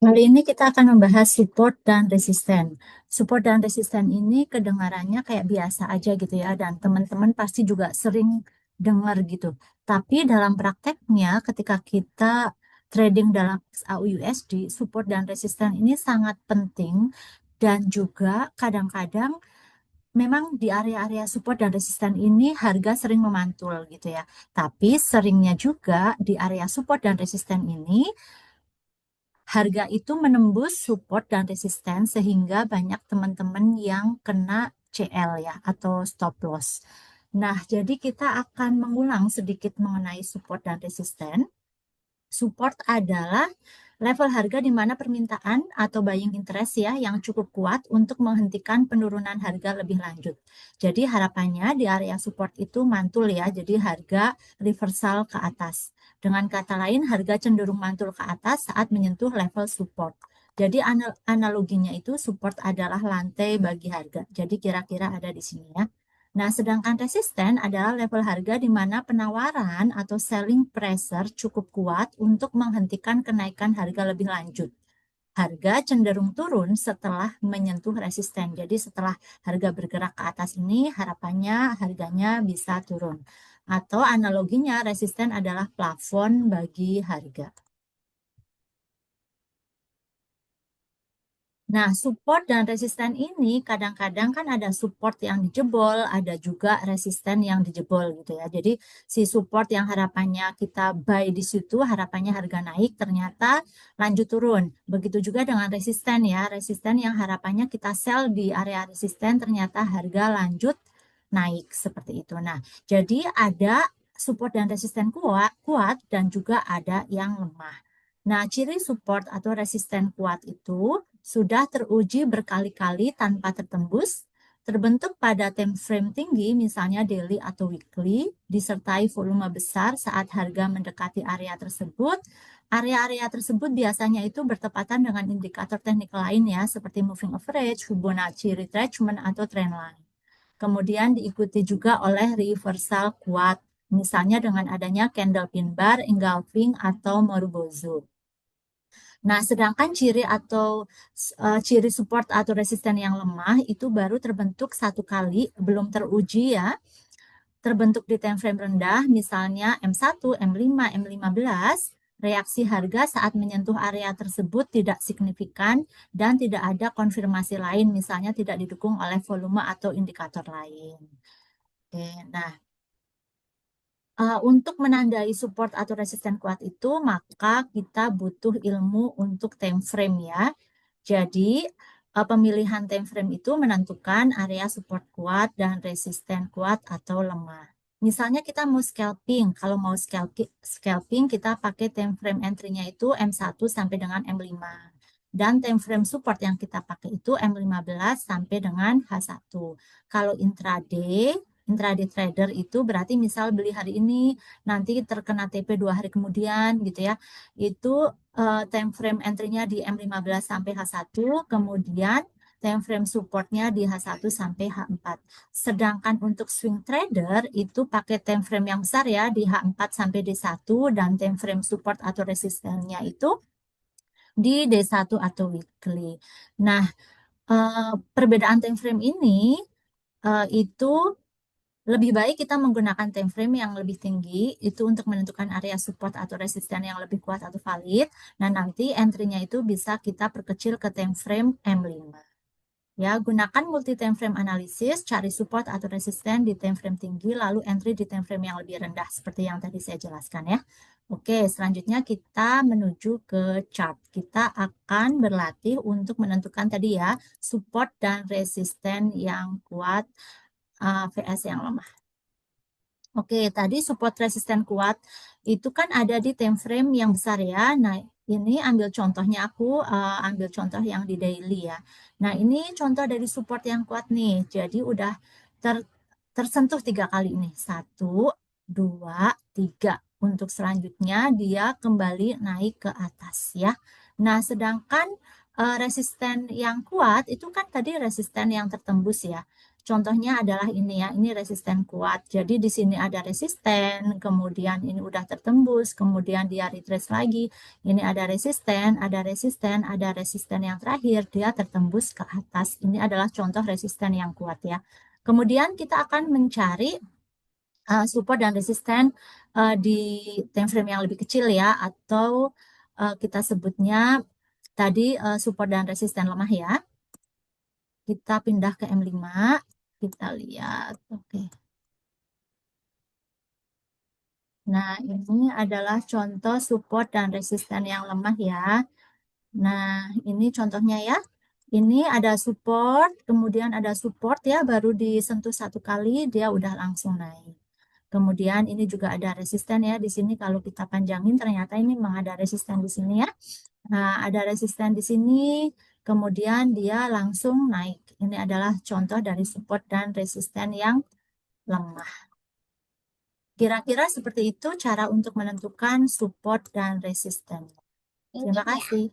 Kali ini kita akan membahas support dan resisten. Support dan resisten ini kedengarannya kayak biasa aja gitu ya, dan teman-teman pasti juga sering dengar gitu. Tapi dalam prakteknya, ketika kita trading dalam XAU-USD, support dan resisten ini sangat penting, dan juga kadang-kadang memang di area-area support dan resisten ini harga sering memantul gitu ya. Tapi seringnya juga di area support dan resisten ini harga itu menembus support dan resisten sehingga banyak teman-teman yang kena CL ya atau stop loss. Nah, jadi kita akan mengulang sedikit mengenai support dan resisten. Support adalah level harga di mana permintaan atau buying interest ya yang cukup kuat untuk menghentikan penurunan harga lebih lanjut. Jadi harapannya di area support itu mantul ya, jadi harga reversal ke atas. Dengan kata lain, harga cenderung mantul ke atas saat menyentuh level support. Jadi analoginya itu support adalah lantai bagi harga. Jadi kira-kira ada di sini ya. Nah, sedangkan resisten adalah level harga di mana penawaran atau selling pressure cukup kuat untuk menghentikan kenaikan harga lebih lanjut. Harga cenderung turun setelah menyentuh resisten. Jadi setelah harga bergerak ke atas ini, harapannya harganya bisa turun. Atau analoginya resisten adalah plafon bagi harga. Nah, support dan resisten ini kadang-kadang kan ada support yang dijebol, ada juga resisten yang dijebol gitu ya. Jadi si support yang harapannya kita buy di situ, harapannya harga naik, ternyata lanjut turun. Begitu juga dengan resisten ya, resisten yang harapannya kita sell di area resisten, ternyata harga lanjut naik seperti itu. Nah, jadi ada support dan resisten kuat dan juga ada yang lemah. Nah, ciri support atau resisten kuat itu sudah teruji berkali-kali tanpa tertembus, terbentuk pada time frame tinggi, misalnya daily atau weekly, disertai volume besar saat harga mendekati area tersebut. Area-area tersebut biasanya itu bertepatan dengan indikator teknik lain ya, seperti moving average, Fibonacci retracement, atau trendline. Kemudian diikuti juga oleh reversal kuat, misalnya dengan adanya candle pin bar, engulfing, atau Morubozu. Nah, sedangkan ciri support atau resisten yang lemah itu baru terbentuk satu kali, belum teruji ya. Terbentuk di time frame rendah, misalnya M1, M5, M15, reaksi harga saat menyentuh area tersebut tidak signifikan dan tidak ada konfirmasi lain, misalnya tidak didukung oleh volume atau indikator lain. Oke, nah, untuk menandai support atau resisten kuat itu, maka kita butuh ilmu untuk time frame ya. Jadi, pemilihan time frame itu menentukan area support kuat dan resisten kuat atau lemah. Misalnya kita mau scalping, kalau mau scalping kita pakai time frame entry-nya itu M1 sampai dengan M5. Dan time frame support yang kita pakai itu M15 sampai dengan H1. Kalau intraday trader itu berarti misal beli hari ini, nanti terkena TP 2 hari kemudian gitu ya. Itu time frame entry-nya di M15 sampai H1, kemudian time frame supportnya di H1 sampai H4. Sedangkan untuk swing trader itu pakai time frame yang besar ya di H4 sampai D1 dan time frame support atau resistennya itu di D1 atau weekly. Nah, perbedaan time frame ini itu lebih baik kita menggunakan time frame yang lebih tinggi itu untuk menentukan area support atau resisten yang lebih kuat atau valid. Nah, nanti entry-nya itu bisa kita perkecil ke time frame M5. Ya, gunakan multi time frame analysis, cari support atau resisten di time frame tinggi, lalu entry di time frame yang lebih rendah, seperti yang tadi saya jelaskan ya. Oke, selanjutnya kita menuju ke chart. Kita akan berlatih untuk menentukan tadi ya, support dan resisten yang kuat vs yang lemah. Oke, tadi support resisten kuat itu kan ada di time frame yang besar ya. Nah, ini ambil contohnya ambil contoh yang di daily ya. Nah, ini contoh dari support yang kuat nih. Jadi udah ter- tersentuh 3 kali ini. Satu, dua, tiga. Untuk selanjutnya dia kembali naik ke atas ya. Nah, sedangkan resisten yang kuat itu kan tadi resisten yang tertembus ya. contohnya adalah ini ya, ini resisten kuat. Jadi di sini ada resisten, kemudian ini udah tertembus, kemudian dia retrace lagi. Ini ada resisten, ada resisten, ada resisten yang terakhir, dia tertembus ke atas. Ini adalah contoh resisten yang kuat ya. Kemudian kita akan mencari support dan resisten di time frame yang lebih kecil ya, atau kita sebutnya tadi support dan resisten lemah ya. Kita pindah ke M5, kita lihat. Oke. Nah, ini adalah contoh support dan resisten yang lemah ya. Nah, ini contohnya ya. Ini ada support, kemudian ada support ya, baru disentuh satu kali, dia udah langsung naik. Kemudian ini juga ada resisten ya. Di sini kalau kita panjangin ternyata ini memang ada resisten di sini ya. Nah, ada resisten di sini, kemudian dia langsung naik. Ini adalah contoh dari support dan resisten yang lemah. Kira-kira seperti itu cara untuk menentukan support dan resisten. Terima kasih.